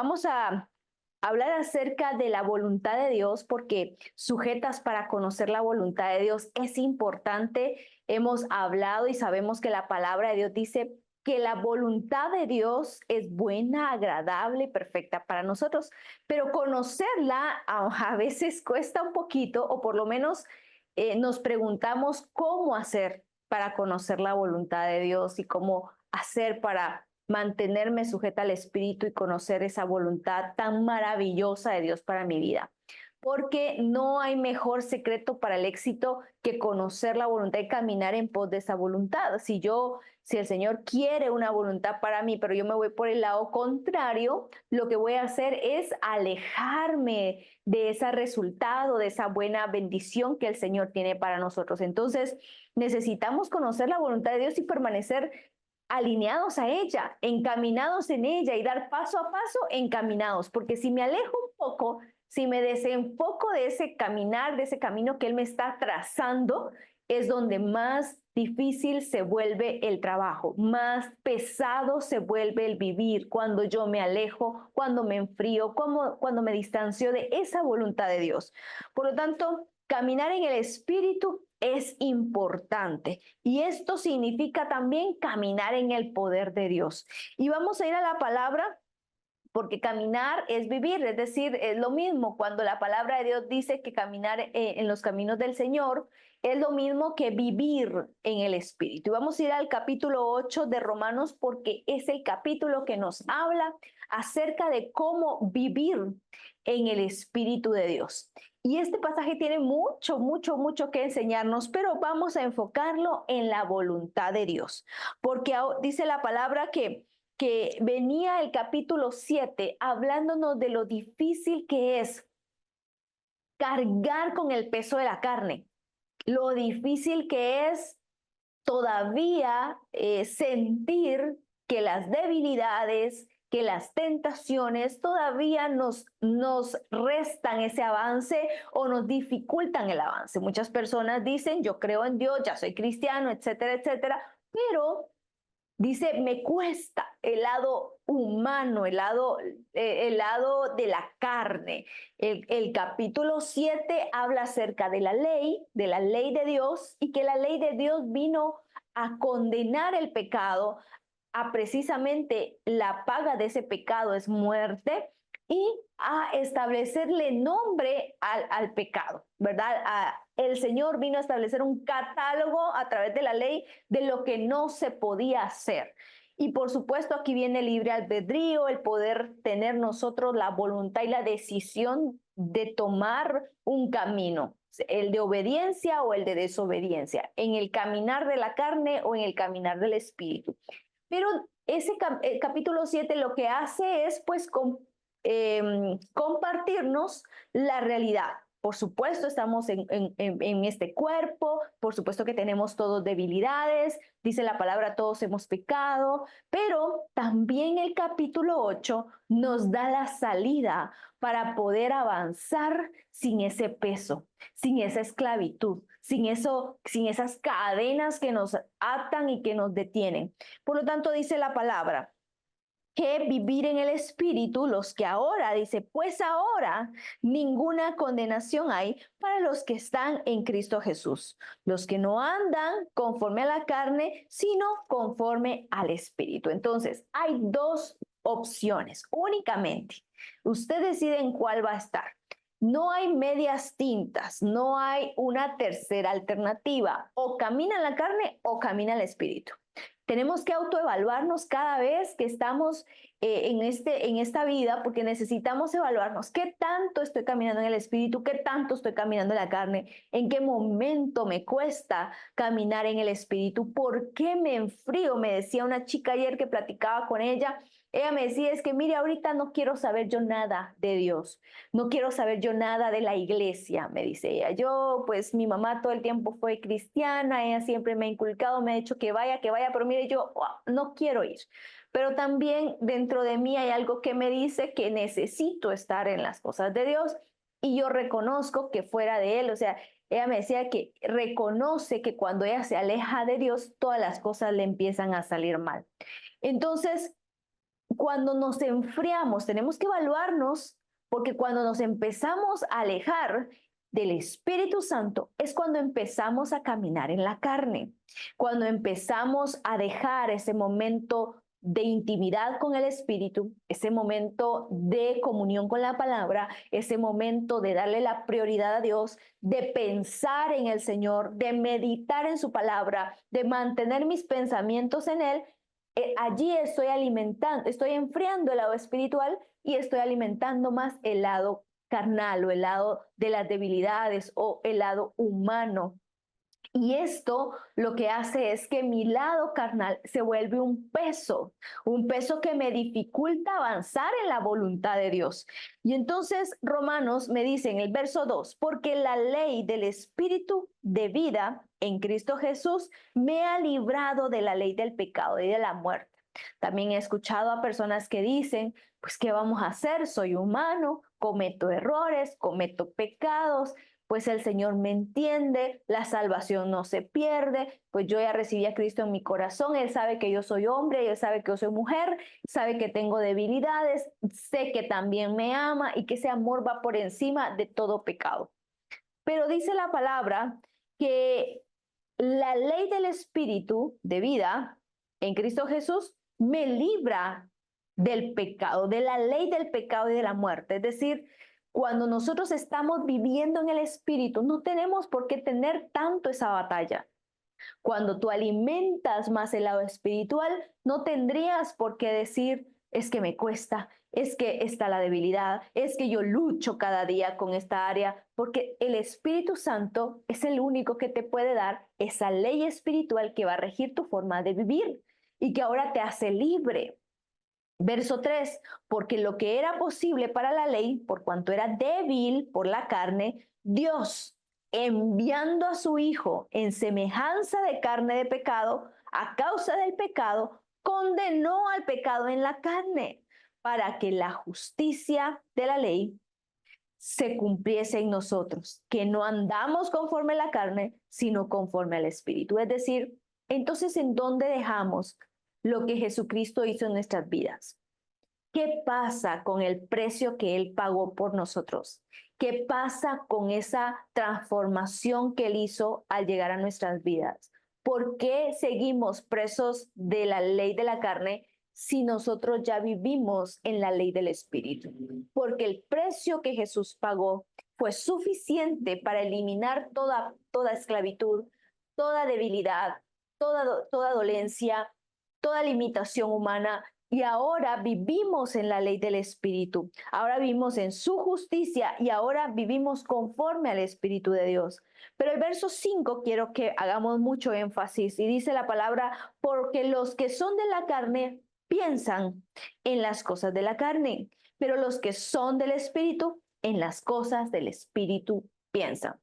Vamos a hablar acerca de la voluntad de Dios porque sujetas para conocer la voluntad de Dios es importante. Hemos hablado y sabemos que la palabra de Dios dice que la voluntad de Dios es buena, agradable y perfecta para nosotros, pero conocerla a veces cuesta un poquito o por lo menos nos preguntamos cómo hacer para conocer la voluntad de Dios y cómo hacer para mantenerme sujeta al Espíritu y conocer esa voluntad tan maravillosa de Dios para mi vida. Porque no hay mejor secreto para el éxito que conocer la voluntad y caminar en pos de esa voluntad. Si el Señor quiere una voluntad para mí, pero yo me voy por el lado contrario, lo que voy a hacer es alejarme de ese resultado, de esa buena bendición que el Señor tiene para nosotros. Entonces, necesitamos conocer la voluntad de Dios y permanecer alineados a ella, encaminados en ella y dar paso a paso encaminados, porque si me alejo un poco, si me desenfoco de ese caminar, de ese camino que Él me está trazando, es donde más difícil se vuelve el trabajo, más pesado se vuelve el vivir cuando yo me alejo, cuando me enfrío, cuando me distancio de esa voluntad de Dios. Por lo tanto, caminar en el Espíritu es importante y esto significa también caminar en el poder de Dios. Y vamos a ir a la palabra porque caminar es vivir, es decir, es lo mismo cuando la palabra de Dios dice que caminar en los caminos del Señor es lo mismo que vivir en el Espíritu. Y vamos a ir al capítulo 8 de Romanos porque es el capítulo que nos habla acerca de cómo vivir en el Espíritu de Dios. Y este pasaje tiene mucho que enseñarnos, pero vamos a enfocarlo en la voluntad de Dios, porque dice la palabra que venía el capítulo 7 hablándonos de lo difícil que es cargar con el peso de la carne, lo difícil que es todavía sentir que las debilidades, que las tentaciones todavía nos restan ese avance o nos dificultan el avance. Muchas personas dicen, yo creo en Dios, ya soy cristiano, etcétera, etcétera, pero dice, me cuesta el lado humano, el lado de la carne. El capítulo 7 habla acerca de la ley de Dios, y que la ley de Dios vino a condenar el pecado, a precisamente la paga de ese pecado es muerte, y a establecerle nombre al pecado, ¿verdad? El Señor vino a establecer un catálogo a través de la ley de lo que no se podía hacer. Y por supuesto aquí viene el libre albedrío, el poder tener nosotros la voluntad y la decisión de tomar un camino, el de obediencia o el de desobediencia, en el caminar de la carne o en el caminar del espíritu. Pero ese capítulo 7 lo que hace es pues compartirnos la realidad. Por supuesto, estamos en este cuerpo, por supuesto que tenemos todos debilidades, dice la palabra, todos hemos pecado, pero también el capítulo 8 nos da la salida para poder avanzar sin ese peso, sin esa esclavitud, sin esas cadenas que nos atan y que nos detienen. Por lo tanto, dice la palabra, que vivir en el Espíritu, los que ahora, dice, pues ahora ninguna condenación hay para los que están en Cristo Jesús, los que no andan conforme a la carne, sino conforme al Espíritu. Entonces, hay dos opciones únicamente. Usted decide en cuál va a estar. No hay medias tintas, no hay una tercera alternativa. O camina en la carne o camina el Espíritu. Tenemos que autoevaluarnos cada vez que estamos en esta vida, porque necesitamos evaluarnos qué tanto estoy caminando en el Espíritu, qué tanto estoy caminando en la carne, en qué momento me cuesta caminar en el Espíritu, por qué me enfrío. Me decía una chica ayer que platicaba con ella me decía, es que mire, ahorita no quiero saber yo nada de Dios, no quiero saber yo nada de la iglesia, me dice ella. Yo, pues mi mamá todo el tiempo fue cristiana, ella siempre me ha inculcado, me ha dicho que vaya, pero mire, yo no quiero ir. Pero también dentro de mí hay algo que me dice que necesito estar en las cosas de Dios y yo reconozco que fuera de Él, o sea, ella me decía que reconoce que cuando ella se aleja de Dios, todas las cosas le empiezan a salir mal. Entonces, cuando nos enfriamos, tenemos que evaluarnos, porque cuando nos empezamos a alejar del Espíritu Santo es cuando empezamos a caminar en la carne, cuando empezamos a dejar ese momento de intimidad con el Espíritu, ese momento de comunión con la palabra, ese momento de darle la prioridad a Dios, de pensar en el Señor, de meditar en su palabra, de mantener mis pensamientos en Él. Allí estoy alimentando, estoy enfriando el lado espiritual y estoy alimentando más el lado carnal o el lado de las debilidades o el lado humano. Y esto lo que hace es que mi lado carnal se vuelve un peso que me dificulta avanzar en la voluntad de Dios. Y entonces Romanos me dice en el verso 2, porque la ley del Espíritu de vida en Cristo Jesús me ha librado de la ley del pecado y de la muerte. También he escuchado a personas que dicen, pues, ¿qué vamos a hacer? Soy humano, cometo errores, cometo pecados, pues el Señor me entiende, la salvación no se pierde, pues yo ya recibí a Cristo en mi corazón, Él sabe que yo soy hombre, Él sabe que yo soy mujer, sabe que tengo debilidades, sé que también me ama y que ese amor va por encima de todo pecado. Pero dice la palabra que la ley del Espíritu de vida en Cristo Jesús me libra del pecado, de la ley del pecado y de la muerte. Es decir, cuando nosotros estamos viviendo en el Espíritu, no tenemos por qué tener tanto esa batalla. Cuando tú alimentas más el lado espiritual, no tendrías por qué decir, es que me cuesta, es que está la debilidad, es que yo lucho cada día con esta área, porque el Espíritu Santo es el único que te puede dar esa ley espiritual que va a regir tu forma de vivir y que ahora te hace libre. Verso 3, porque lo que era posible para la ley, por cuanto era débil por la carne, Dios, enviando a su Hijo en semejanza de carne de pecado, a causa del pecado, condenó al pecado en la carne, para que la justicia de la ley se cumpliese en nosotros, que no andamos conforme a la carne, sino conforme al Espíritu. Es decir, entonces, ¿en dónde dejamos lo que Jesucristo hizo en nuestras vidas? ¿Qué pasa con el precio que Él pagó por nosotros? ¿Qué pasa con esa transformación que Él hizo al llegar a nuestras vidas? ¿Por qué seguimos presos de la ley de la carne si nosotros ya vivimos en la ley del Espíritu? Porque el precio que Jesús pagó fue suficiente para eliminar toda esclavitud, toda debilidad, toda dolencia, toda limitación humana. Y ahora vivimos en la ley del Espíritu, ahora vivimos en su justicia y ahora vivimos conforme al Espíritu de Dios. Pero el verso 5 quiero que hagamos mucho énfasis y dice la palabra, porque los que son de la carne piensan en las cosas de la carne, pero los que son del Espíritu, en las cosas del Espíritu piensan.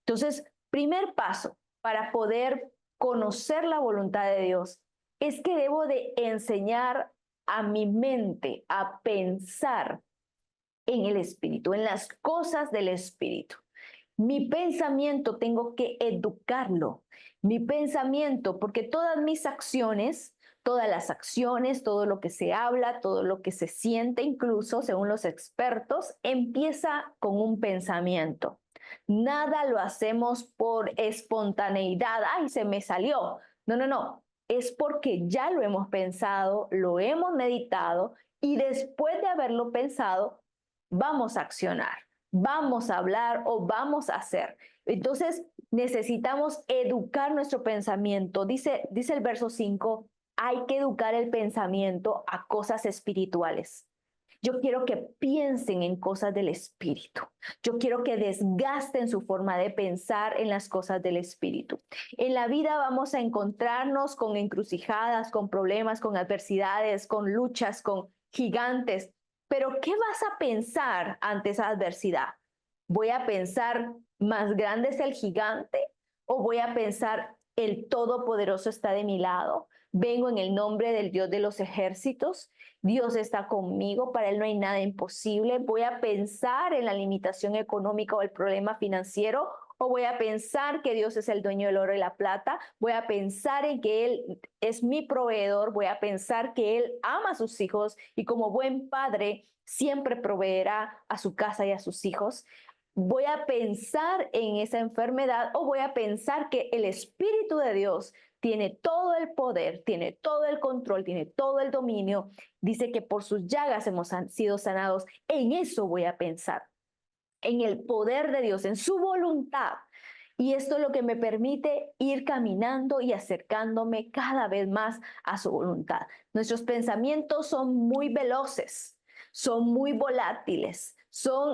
Entonces, primer paso para poder conocer la voluntad de Dios es que debo de enseñar a mi mente a pensar en el Espíritu, en las cosas del Espíritu. Mi pensamiento tengo que educarlo. Mi pensamiento, porque todas las acciones, todo lo que se habla, todo lo que se siente, incluso según los expertos, empieza con un pensamiento. Nada lo hacemos por espontaneidad. ¡Ay, se me salió! No, no, no. Es porque ya lo hemos pensado, lo hemos meditado y después de haberlo pensado, vamos a accionar, vamos a hablar o vamos a hacer. Entonces, necesitamos educar nuestro pensamiento. Dice el verso 5, hay que educar el pensamiento a cosas espirituales. Yo quiero que piensen en cosas del Espíritu. Yo quiero que desgasten su forma de pensar en las cosas del Espíritu. En la vida vamos a encontrarnos con encrucijadas, con problemas, con adversidades, con luchas, con gigantes. Pero ¿qué vas a pensar ante esa adversidad? ¿Voy a pensar más grande es el gigante? ¿O voy a pensar el Todopoderoso está de mi lado? Vengo en el nombre del Dios de los ejércitos. Dios está conmigo, para Él no hay nada imposible. Voy a pensar en la limitación económica o el problema financiero, o voy a pensar que Dios es el dueño del oro y la plata, voy a pensar en que Él es mi proveedor, voy a pensar que Él ama a sus hijos y como buen padre siempre proveerá a su casa y a sus hijos. Voy a pensar en esa enfermedad o voy a pensar que el Espíritu de Dios tiene todo el poder, tiene todo el control, tiene todo el dominio. Dice que por sus llagas hemos sido sanados. En eso voy a pensar, en el poder de Dios, en su voluntad. Y esto es lo que me permite ir caminando y acercándome cada vez más a su voluntad. Nuestros pensamientos son muy veloces, son muy volátiles,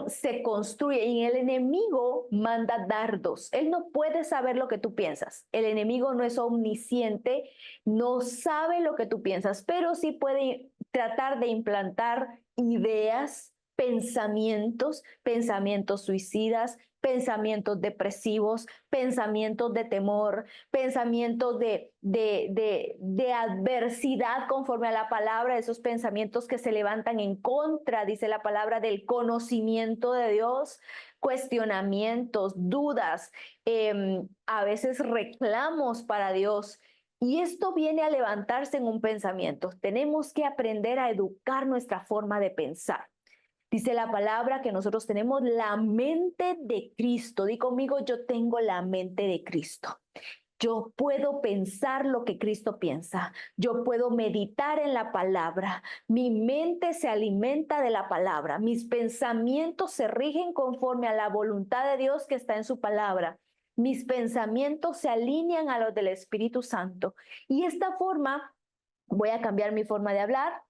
se construyen y el enemigo manda dardos. Él no puede saber lo que tú piensas. El enemigo no es omnisciente, no sabe lo que tú piensas, pero sí puede tratar de implantar ideas, pensamientos suicidas, pensamientos depresivos, pensamientos de temor, pensamientos de adversidad conforme a la palabra, esos pensamientos que se levantan en contra, dice la palabra, del conocimiento de Dios, cuestionamientos, dudas, a veces reclamos para Dios. Y esto viene a levantarse en un pensamiento. Tenemos que aprender a educar nuestra forma de pensar. Dice la palabra que nosotros tenemos la mente de Cristo. Di conmigo, yo tengo la mente de Cristo. Yo puedo pensar lo que Cristo piensa. Yo puedo meditar en la palabra. Mi mente se alimenta de la palabra. Mis pensamientos se rigen conforme a la voluntad de Dios que está en su palabra. Mis pensamientos se alinean a los del Espíritu Santo. Y esta forma, voy a cambiar mi forma de hablar,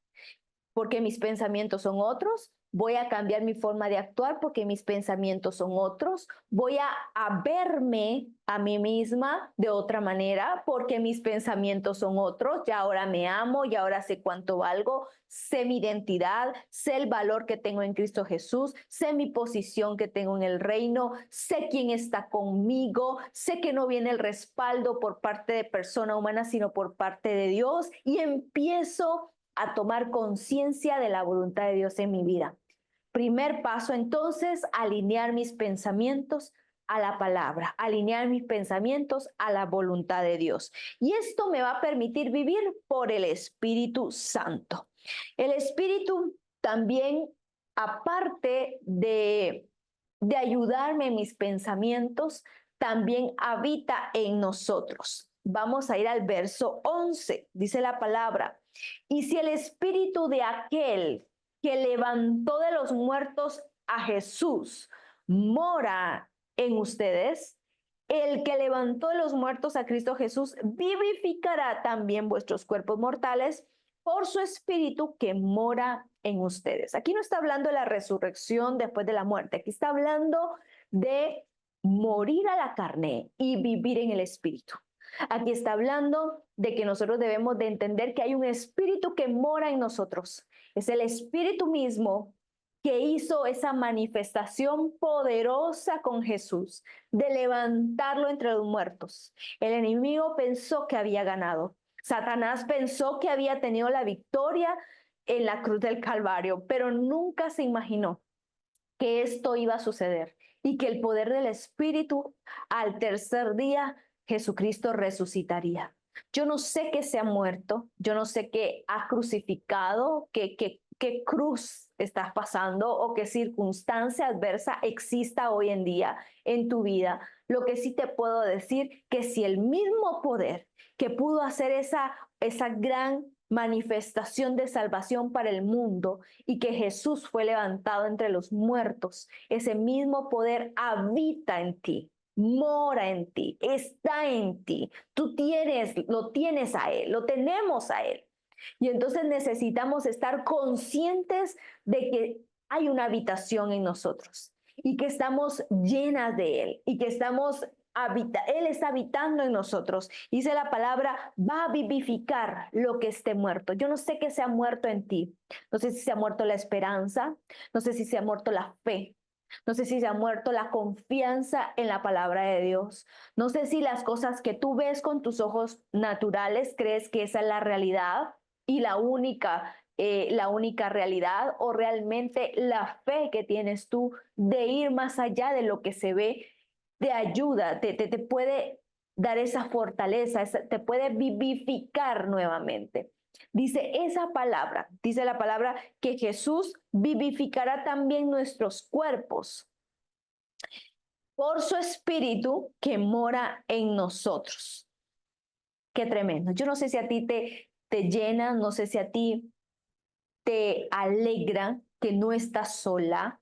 porque mis pensamientos son otros. Voy a cambiar mi forma de actuar porque mis pensamientos son otros. Voy a verme a mí misma de otra manera porque mis pensamientos son otros. Ya ahora me amo, ya ahora sé cuánto valgo, sé mi identidad, sé el valor que tengo en Cristo Jesús, sé mi posición que tengo en el reino, sé quién está conmigo, sé que no viene el respaldo por parte de persona humana, sino por parte de Dios y empiezo a tomar conciencia de la voluntad de Dios en mi vida. Primer paso, entonces, alinear mis pensamientos a la palabra, alinear mis pensamientos a la voluntad de Dios. Y esto me va a permitir vivir por el Espíritu Santo. El Espíritu también, aparte de ayudarme en mis pensamientos, también habita en nosotros. Vamos a ir al verso 11, dice la palabra. Y si el espíritu de aquel que levantó de los muertos a Jesús mora en ustedes, el que levantó de los muertos a Cristo Jesús vivificará también vuestros cuerpos mortales por su espíritu que mora en ustedes. Aquí no está hablando de la resurrección después de la muerte, aquí está hablando de morir a la carne y vivir en el espíritu. Aquí está hablando de que nosotros debemos de entender que hay un espíritu que mora en nosotros. Es el espíritu mismo que hizo esa manifestación poderosa con Jesús, de levantarlo entre los muertos. El enemigo pensó que había ganado. Satanás pensó que había tenido la victoria en la cruz del Calvario, pero nunca se imaginó que esto iba a suceder y que el poder del Espíritu al tercer día Jesucristo resucitaría. Yo no sé qué se ha muerto, yo no sé qué ha crucificado, qué cruz estás pasando o qué circunstancia adversa exista hoy en día en tu vida. Lo que sí te puedo decir que si el mismo poder que pudo hacer esa gran manifestación de salvación para el mundo y que Jesús fue levantado entre los muertos, ese mismo poder habita en ti, mora en ti, está en ti. Lo tienes a Él, lo tenemos a Él. Y entonces necesitamos estar conscientes de que hay una habitación en nosotros y que estamos llenas de Él y que Él está habitando en nosotros. Dice la palabra, va a vivificar lo que esté muerto. Yo no sé qué se ha muerto en ti. No sé si se ha muerto la esperanza, no sé si se ha muerto la fe, no sé si se ha muerto la confianza en la palabra de Dios. No sé si las cosas que tú ves con tus ojos naturales crees que esa es la realidad y la única realidad, o realmente la fe que tienes tú de ir más allá de lo que se ve te ayuda, te puede dar esa fortaleza, te puede vivificar nuevamente. Dice esa palabra, dice la palabra que Jesús vivificará también nuestros cuerpos por su espíritu que mora en nosotros. Qué tremendo. Yo no sé si a ti te llena, no sé si a ti te alegra que no estás sola,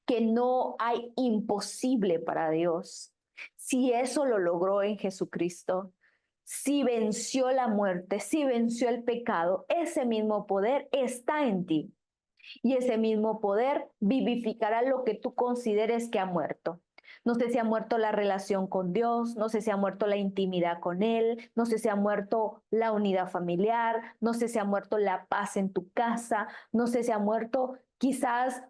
que no hay imposible para Dios. Si eso lo logró en Jesucristo, si venció la muerte, si venció el pecado, ese mismo poder está en ti. Y ese mismo poder vivificará lo que tú consideres que ha muerto. No sé si ha muerto la relación con Dios, no sé si ha muerto la intimidad con Él, no sé si ha muerto la unidad familiar, no sé si ha muerto la paz en tu casa, no sé si ha muerto quizás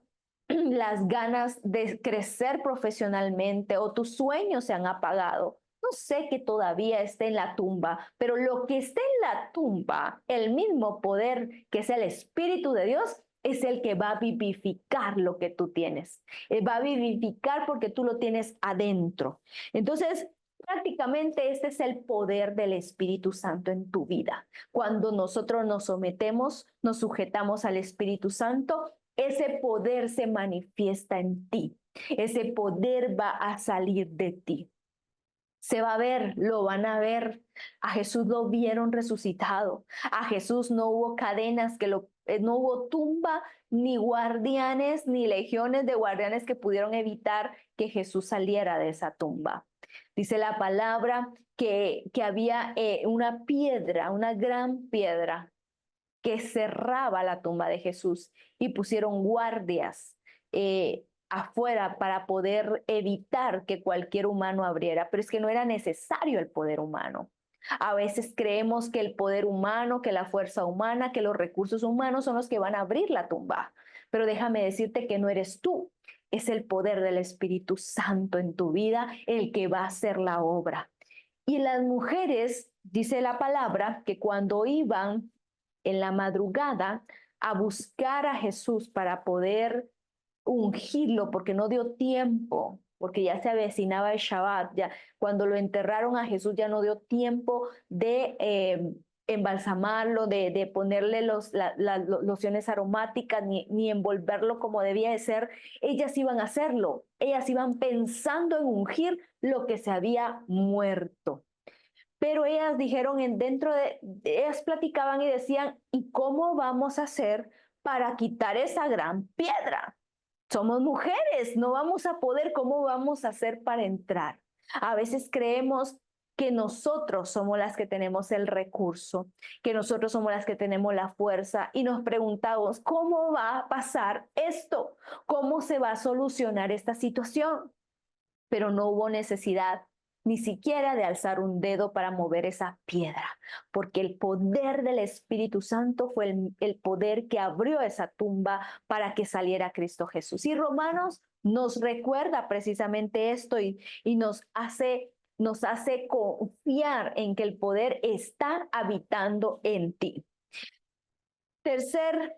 las ganas de crecer profesionalmente o tus sueños se han apagado. No sé que todavía esté en la tumba, pero lo que esté en la tumba, el mismo poder que es el Espíritu de Dios, es el que va a vivificar lo que tú tienes. Va a vivificar porque tú lo tienes adentro. Entonces, prácticamente este es el poder del Espíritu Santo en tu vida. Cuando nosotros nos sometemos, nos sujetamos al Espíritu Santo, ese poder se manifiesta en ti. Ese poder va a salir de ti. Se va a ver, lo van a ver. A Jesús lo vieron resucitado. A Jesús no hubo cadenas, no hubo tumba, ni guardianes, ni legiones de guardianes que pudieron evitar que Jesús saliera de esa tumba. Dice la palabra que había una piedra, una gran piedra que cerraba la tumba de Jesús y pusieron guardias afuera para poder evitar que cualquier humano abriera, pero es que no era necesario el poder humano. A veces creemos que el poder humano, que la fuerza humana, que los recursos humanos son los que van a abrir la tumba, pero déjame decirte que no eres tú, es el poder del Espíritu Santo en tu vida el que va a hacer la obra. Y las mujeres, dice la palabra, que cuando iban en la madrugada a buscar a Jesús para poder ungirlo, porque no dio tiempo, porque ya se avecinaba el Shabbat, ya cuando lo enterraron a Jesús ya no dio tiempo de embalsamarlo, de ponerle las lociones aromáticas, ni envolverlo como debía de ser. Ellas iban a hacerlo, ellas iban pensando en ungir lo que se había muerto. Pero ellas dijeron, ellas platicaban y decían, ¿y cómo vamos a hacer para quitar esa gran piedra? Somos mujeres, no vamos a poder, ¿cómo vamos a hacer para entrar? A veces creemos que nosotros somos las que tenemos el recurso, que nosotros somos las que tenemos la fuerza y nos preguntamos, ¿cómo va a pasar esto? ¿Cómo se va a solucionar esta situación? Pero no hubo necesidad ni siquiera de alzar un dedo para mover esa piedra, porque el poder del Espíritu Santo fue el poder que abrió esa tumba para que saliera Cristo Jesús. Y Romanos nos recuerda precisamente esto y nos hace confiar en que el poder está habitando en ti. Tercer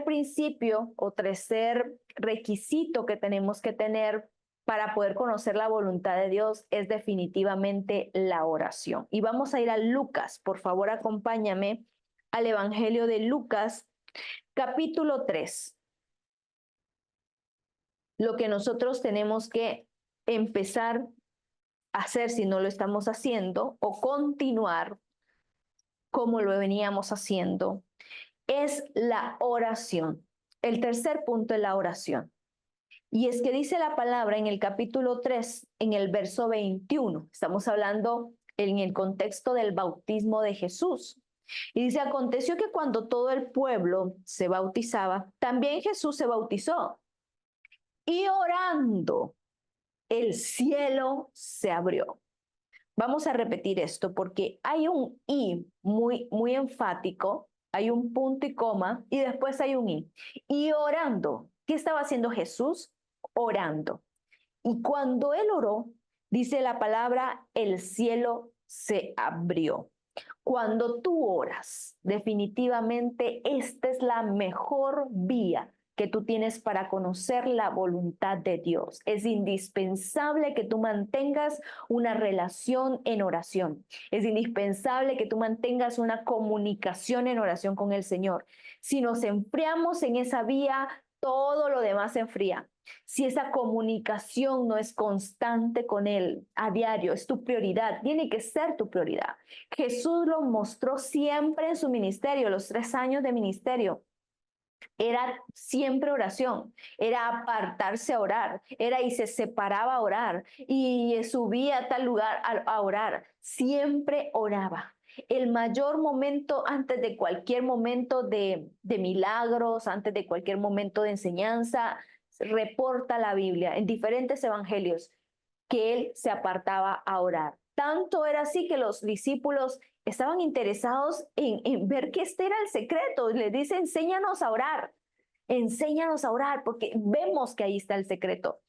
principio o tercer requisito que tenemos que tener para poder conocer la voluntad de Dios es definitivamente la oración. Y vamos a ir a Lucas, por favor, acompáñame al Evangelio de Lucas, capítulo 3. Lo que nosotros tenemos que empezar a hacer si no lo estamos haciendo o continuar como lo veníamos haciendo es la oración. El tercer punto es la oración. Y es que dice la palabra en el capítulo 3, en el verso 21. Estamos hablando en el contexto del bautismo de Jesús. Y dice, aconteció que cuando todo el pueblo se bautizaba, también Jesús se bautizó. Y orando, el cielo se abrió. Vamos a repetir esto porque hay un y muy enfático, hay un punto y coma y después hay un y. Y orando, ¿qué estaba haciendo Jesús? Orando. Y cuando él oró, dice la palabra, el cielo se abrió. Cuando tú oras, definitivamente esta es la mejor vía que tú tienes para conocer la voluntad de Dios. Es indispensable que tú mantengas una relación en oración. Es indispensable que tú mantengas una comunicación en oración con el Señor. Si nos enfriamos en esa vía, todo lo demás se enfría. Si esa comunicación no es constante con Él a diario, es tu prioridad, tiene que ser tu prioridad. Jesús lo mostró siempre en su ministerio, los 3 años de ministerio. Era siempre oración, era apartarse a orar, era y se separaba a orar y subía a tal lugar a orar, siempre oraba. El mayor momento antes de cualquier momento de milagros, antes de cualquier momento de enseñanza, reporta la Biblia en diferentes evangelios que él se apartaba a orar. Tanto era así que los discípulos estaban interesados en ver que este era el secreto. Les dice, enséñanos a orar, porque vemos que ahí está el secreto.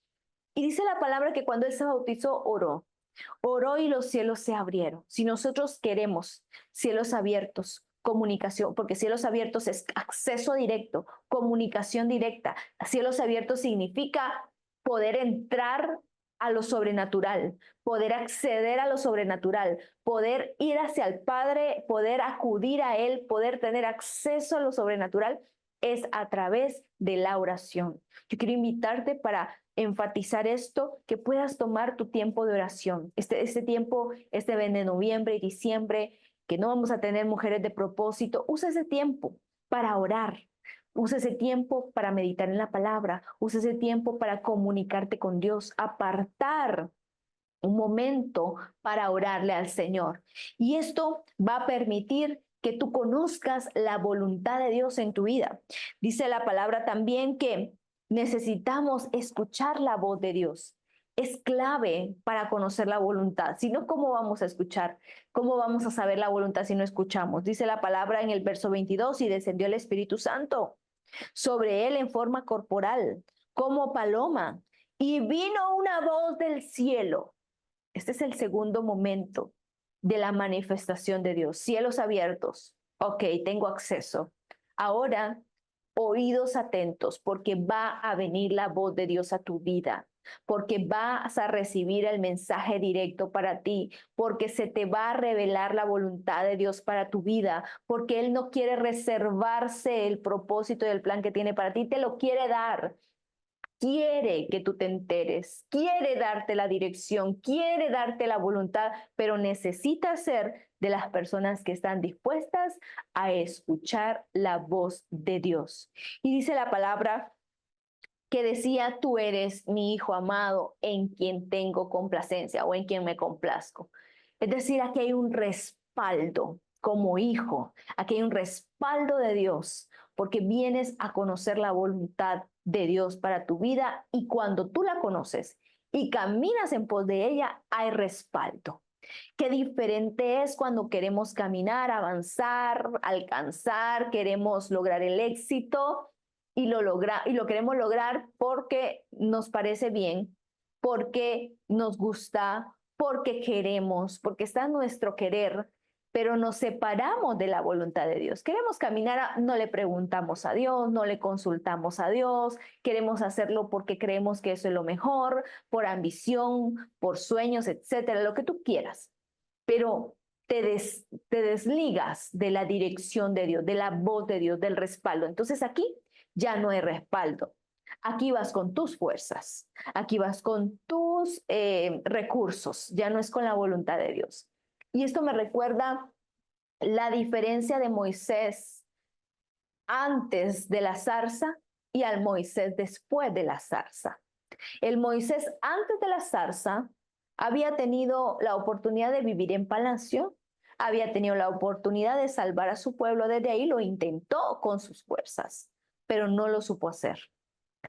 Y dice la palabra que cuando él se bautizó, oró y los cielos se abrieron. Si nosotros queremos cielos abiertos, comunicación, porque cielos abiertos es acceso directo, comunicación directa. Cielos abiertos significa poder entrar a lo sobrenatural, poder acceder a lo sobrenatural, poder ir hacia el Padre, poder acudir a Él, poder tener acceso a lo sobrenatural, es a través de la oración. Yo quiero invitarte para enfatizar esto, que puedas tomar tu tiempo de oración. Este tiempo, este mes de noviembre y diciembre, que no vamos a tener mujeres de propósito, usa ese tiempo para orar. Usa ese tiempo para meditar en la palabra, usa ese tiempo para comunicarte con Dios, apartar un momento para orarle al Señor. Y esto va a permitir que tú conozcas la voluntad de Dios en tu vida. Dice la palabra también que necesitamos escuchar la voz de Dios. Es clave para conocer la voluntad. Si no, ¿cómo vamos a escuchar? ¿Cómo vamos a saber la voluntad si no escuchamos? Dice la palabra en el verso 22, y descendió el Espíritu Santo sobre él en forma corporal, como paloma, y vino una voz del cielo. Este es el segundo momento de la manifestación de Dios. Cielos abiertos. Ok, tengo acceso. Ahora, oídos atentos, porque va a venir la voz de Dios a tu vida, porque vas a recibir el mensaje directo para ti, porque se te va a revelar la voluntad de Dios para tu vida, porque Él no quiere reservarse el propósito y el plan que tiene para ti, te lo quiere dar. Quiere que tú te enteres, quiere darte la dirección, quiere darte la voluntad, pero necesita ser de las personas que están dispuestas a escuchar la voz de Dios. Y dice la palabra que decía, tú eres mi hijo amado en quien tengo complacencia o en quien me complazco. Es decir, aquí hay un respaldo como hijo, aquí hay un respaldo de Dios, porque vienes a conocer la voluntad de Dios para tu vida, y cuando tú la conoces y caminas en pos de ella, hay respaldo. Qué diferente es cuando queremos caminar, avanzar, alcanzar, queremos lograr el éxito y lo queremos lograr porque nos parece bien, porque nos gusta, porque queremos, porque está en nuestro querer, pero nos separamos de la voluntad de Dios. Queremos caminar, no le preguntamos a Dios, no le consultamos a Dios, queremos hacerlo porque creemos que eso es lo mejor, por ambición, por sueños, etcétera, lo que tú quieras. Pero te desligas de la dirección de Dios, de la voz de Dios, del respaldo. Entonces aquí ya no hay respaldo. Aquí vas con tus fuerzas, aquí vas con tus recursos, ya no es con la voluntad de Dios. Y esto me recuerda la diferencia de Moisés antes de la zarza y al Moisés después de la zarza. El Moisés antes de la zarza había tenido la oportunidad de vivir en palacio, había tenido la oportunidad de salvar a su pueblo desde ahí, lo intentó con sus fuerzas, pero no lo supo hacer.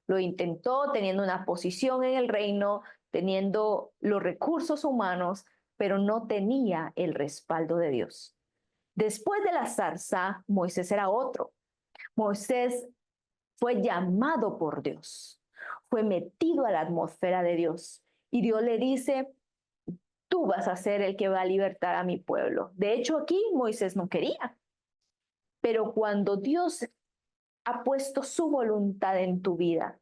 Lo intentó teniendo una posición en el reino, teniendo los recursos humanos, pero no tenía el respaldo de Dios. Después de la zarza, Moisés era otro. Moisés fue llamado por Dios, fue metido a la atmósfera de Dios. Y Dios le dice, tú vas a ser el que va a libertar a mi pueblo. De hecho, aquí Moisés no quería. Pero cuando Dios ha puesto su voluntad en tu vida.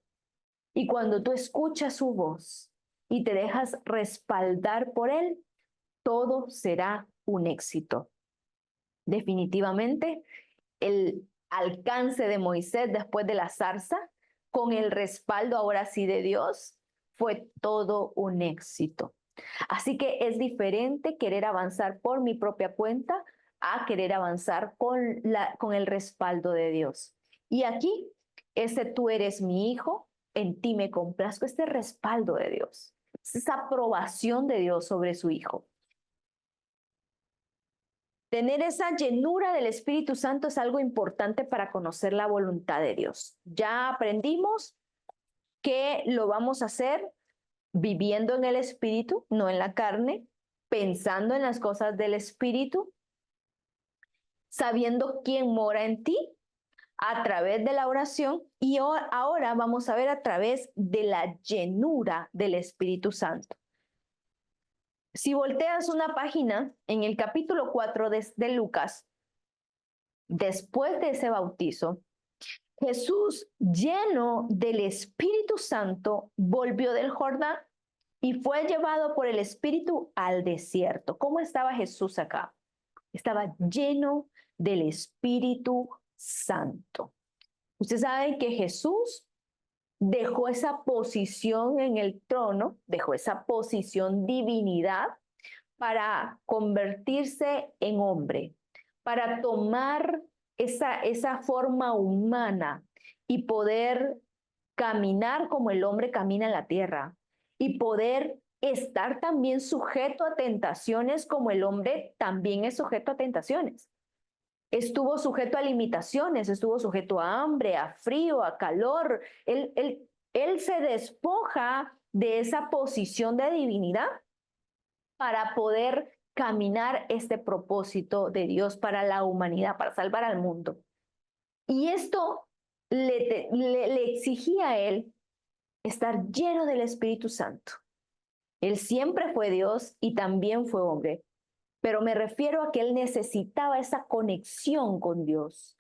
Y cuando tú escuchas su voz y te dejas respaldar por Él, todo será un éxito. Definitivamente, el alcance de Moisés después de la zarza, con el respaldo ahora sí de Dios, fue todo un éxito. Así que es diferente querer avanzar por mi propia cuenta a querer avanzar con el respaldo de Dios. Y aquí, tú eres mi hijo, en ti me complazco, este respaldo de Dios, esa aprobación de Dios sobre su hijo. Tener esa llenura del Espíritu Santo es algo importante para conocer la voluntad de Dios. Ya aprendimos que lo vamos a hacer viviendo en el Espíritu, no en la carne, pensando en las cosas del Espíritu, sabiendo quién mora en ti a través de la oración, y ahora vamos a ver a través de la llenura del Espíritu Santo. Si volteas una página en el capítulo 4 de Lucas, después de ese bautizo, Jesús, lleno del Espíritu Santo, volvió del Jordán y fue llevado por el Espíritu al desierto. ¿Cómo estaba Jesús acá? Estaba lleno del Espíritu Santo. Usted sabe que Jesús dejó esa posición en el trono, dejó esa posición divinidad para convertirse en hombre, para tomar esa forma humana y poder caminar como el hombre camina en la tierra y poder estar también sujeto a tentaciones como el hombre también es sujeto a tentaciones. Estuvo sujeto a limitaciones, estuvo sujeto a hambre, a frío, a calor. Él se despoja de esa posición de divinidad para poder caminar este propósito de Dios para la humanidad, para salvar al mundo. Y esto le exigía a él estar lleno del Espíritu Santo. Él siempre fue Dios y también fue hombre, pero me refiero a que él necesitaba esa conexión con Dios,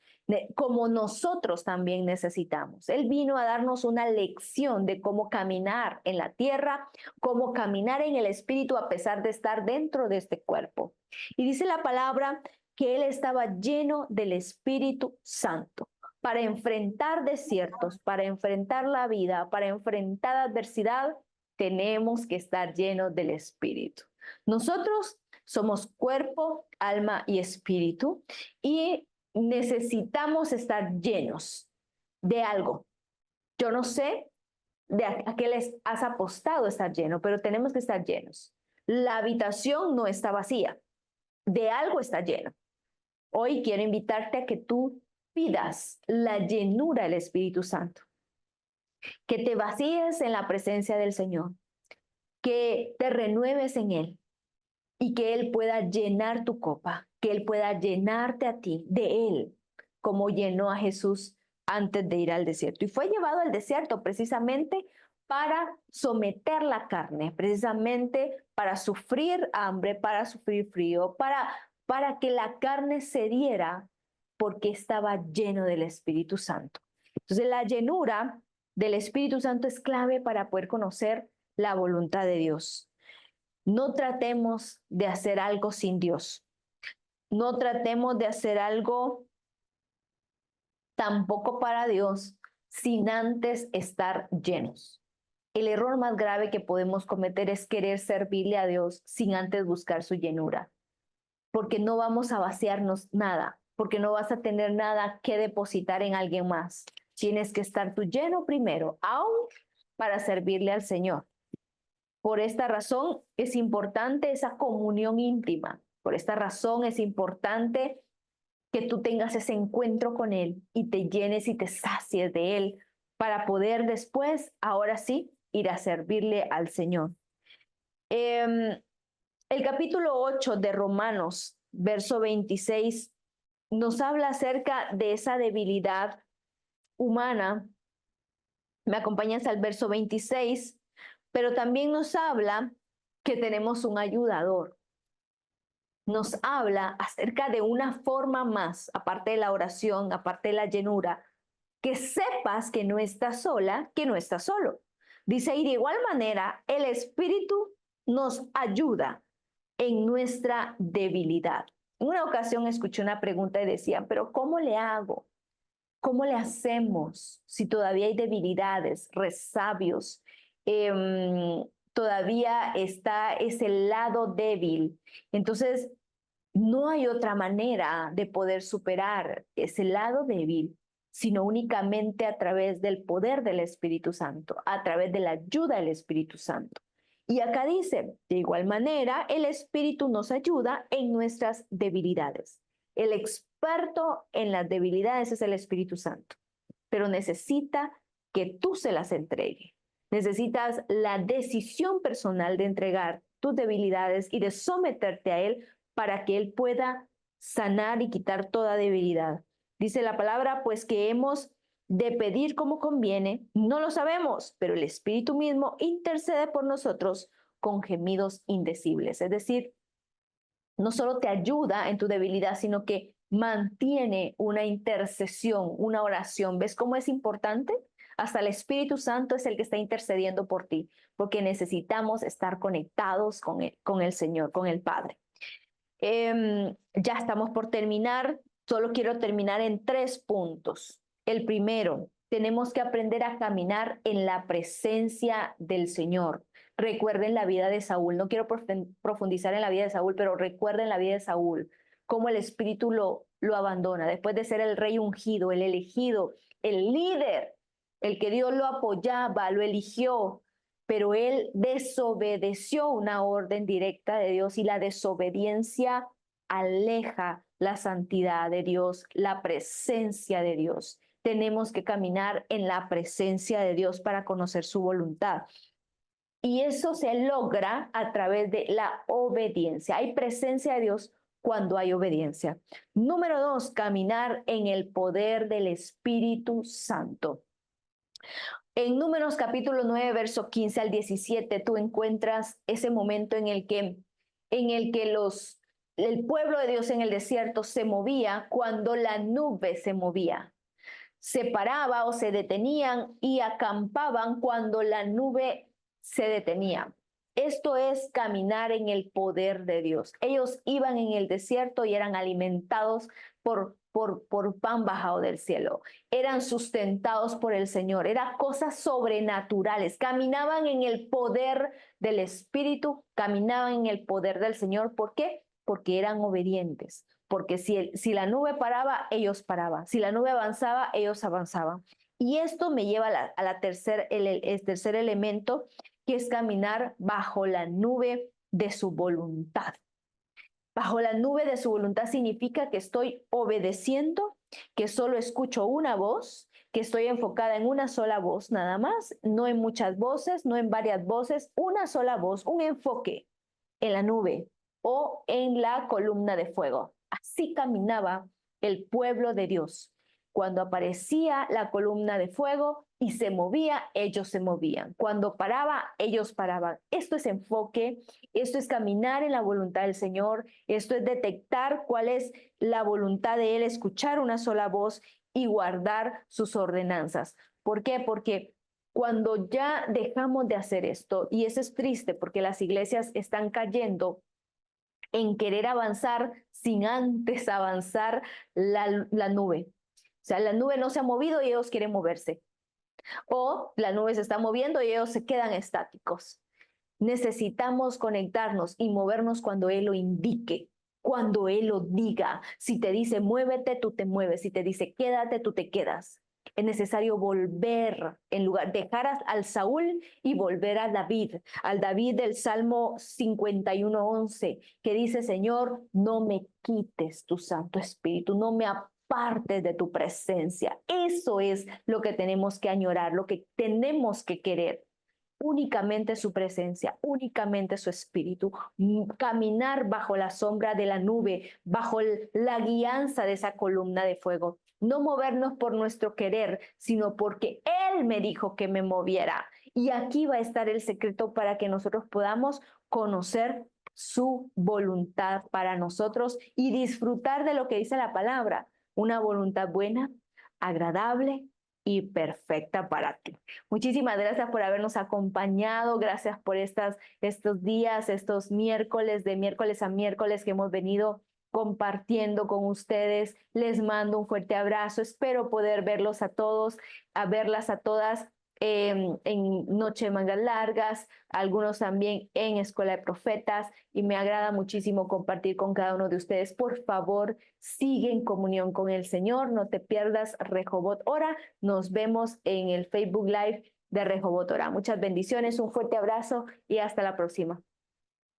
como nosotros también necesitamos. Él vino a darnos una lección de cómo caminar en la tierra, cómo caminar en el Espíritu a pesar de estar dentro de este cuerpo. Y dice la palabra que él estaba lleno del Espíritu Santo para enfrentar desiertos, para enfrentar la vida, para enfrentar adversidad. Tenemos que estar llenos del Espíritu. Nosotros somos cuerpo, alma y espíritu y necesitamos estar llenos de algo. Yo no sé a qué les has apostado estar lleno, pero tenemos que estar llenos. La habitación no está vacía, de algo está lleno. Hoy quiero invitarte a que tú pidas la llenura del Espíritu Santo, que te vacíes en la presencia del Señor, que te renueves en Él, y que Él pueda llenar tu copa, que Él pueda llenarte a ti de Él, como llenó a Jesús antes de ir al desierto. Y fue llevado al desierto precisamente para someter la carne, precisamente para sufrir hambre, para sufrir frío, para que la carne se diera porque estaba lleno del Espíritu Santo. Entonces la llenura del Espíritu Santo es clave para poder conocer la voluntad de Dios. No tratemos de hacer algo sin Dios. No tratemos de hacer algo tampoco para Dios sin antes estar llenos. El error más grave que podemos cometer es querer servirle a Dios sin antes buscar su llenura, porque no vamos a vaciarnos nada, porque no vas a tener nada que depositar en alguien más. Tienes que estar tú lleno primero, aún para servirle al Señor. Por esta razón es importante esa comunión íntima. Por esta razón es importante que tú tengas ese encuentro con Él y te llenes y te sacies de Él para poder después, ahora sí, ir a servirle al Señor. El capítulo 8 de Romanos, verso 26, nos habla acerca de esa debilidad humana. Me acompañas al verso 26, pero también nos habla que tenemos un ayudador. Nos habla acerca de una forma más, aparte de la oración, aparte de la llenura, que sepas que no estás sola, que no estás solo. Dice, y de igual manera, el Espíritu nos ayuda en nuestra debilidad. En una ocasión escuché una pregunta y decía, pero ¿cómo le hago? ¿Cómo le hacemos si todavía hay debilidades, resabios? Todavía está ese lado débil. Entonces, no hay otra manera de poder superar ese lado débil, sino únicamente a través del poder del Espíritu Santo, a través de la ayuda del Espíritu Santo. Y acá dice, de igual manera, el Espíritu nos ayuda en nuestras debilidades. El experto en las debilidades es el Espíritu Santo, pero necesita que tú se las entregues. Necesitas la decisión personal de entregar tus debilidades y de someterte a Él para que Él pueda sanar y quitar toda debilidad. Dice la palabra, pues que hemos de pedir como conviene, no lo sabemos, pero el Espíritu mismo intercede por nosotros con gemidos indecibles. Es decir, no solo te ayuda en tu debilidad, sino que mantiene una intercesión, una oración. ¿Ves cómo es importante? Hasta el Espíritu Santo es el que está intercediendo por ti, porque necesitamos estar conectados con el Señor, con el Padre. Ya estamos por terminar. Solo quiero terminar en 3 puntos. El primero, tenemos que aprender a caminar en la presencia del Señor. Recuerden la vida de Saúl. No quiero profundizar en la vida de Saúl, pero recuerden la vida de Saúl, cómo el Espíritu lo abandona. Después de ser el rey ungido, el elegido, el líder, el que Dios lo apoyaba, lo eligió, pero él desobedeció una orden directa de Dios y la desobediencia aleja la santidad de Dios, la presencia de Dios. Tenemos que caminar en la presencia de Dios para conocer su voluntad. Y eso se logra a través de la obediencia. Hay presencia de Dios cuando hay obediencia. Número 2, caminar en el poder del Espíritu Santo. En Números capítulo 9, verso 15 al 17, tú encuentras ese momento en el que el pueblo de Dios en el desierto se movía cuando la nube se movía. Se paraba o se detenían y acampaban cuando la nube se detenía. Esto es caminar en el poder de Dios. Ellos iban en el desierto y eran alimentados por pan bajado del cielo. Eran sustentados por el Señor. Eran cosas sobrenaturales. Caminaban en el poder del Espíritu, caminaban en el poder del Señor. ¿Por qué? Porque eran obedientes. Porque si la nube paraba, ellos paraban. Si la nube avanzaba, ellos avanzaban. Y esto me lleva el tercer elemento, que es caminar bajo la nube de su voluntad. Bajo la nube de su voluntad significa que estoy obedeciendo, que solo escucho una voz, que estoy enfocada en una sola voz nada más, no en muchas voces, no en varias voces, una sola voz, un enfoque en la nube o en la columna de fuego. Así caminaba el pueblo de Dios. Cuando aparecía la columna de fuego y se movía, ellos se movían. Cuando paraba, ellos paraban. Esto es enfoque, esto es caminar en la voluntad del Señor, esto es detectar cuál es la voluntad de Él, escuchar una sola voz y guardar sus ordenanzas. ¿Por qué? Porque cuando ya dejamos de hacer esto, y eso es triste porque las iglesias están cayendo en querer avanzar sin antes avanzar la nube. O sea, la nube no se ha movido y ellos quieren moverse. O la nube se está moviendo y ellos se quedan estáticos. Necesitamos conectarnos y movernos cuando Él lo indique, cuando Él lo diga. Si te dice muévete, tú te mueves. Si te dice quédate, tú te quedas. Es necesario volver, en lugar, dejar al Saúl y volver a David, al David del Salmo 51:11, que dice, Señor, no me quites tu Santo Espíritu, no me apartes de tu presencia. Eso es lo que tenemos que añorar, lo que tenemos que querer. Únicamente su presencia, únicamente su espíritu, caminar bajo la sombra de la nube, bajo la guianza de esa columna de fuego. No movernos por nuestro querer, sino porque Él me dijo que me moviera. Y aquí va a estar el secreto para que nosotros podamos conocer su voluntad para nosotros y disfrutar de lo que dice la palabra. Una voluntad buena, agradable, y perfecta para ti. Muchísimas gracias por habernos acompañado, gracias por estos días, estos miércoles, de miércoles a miércoles que hemos venido compartiendo con ustedes. Les mando un fuerte abrazo, espero poder verlos a todos, a verlas a todas en Noche de Mangas Largas, algunos también en Escuela de Profetas, y me agrada muchísimo compartir con cada uno de ustedes. Por favor, sigue en comunión con el Señor, no te pierdas Rehoboth Ora. Nos vemos en el Facebook Live de Rehoboth Ora. Muchas bendiciones, un fuerte abrazo y hasta la próxima.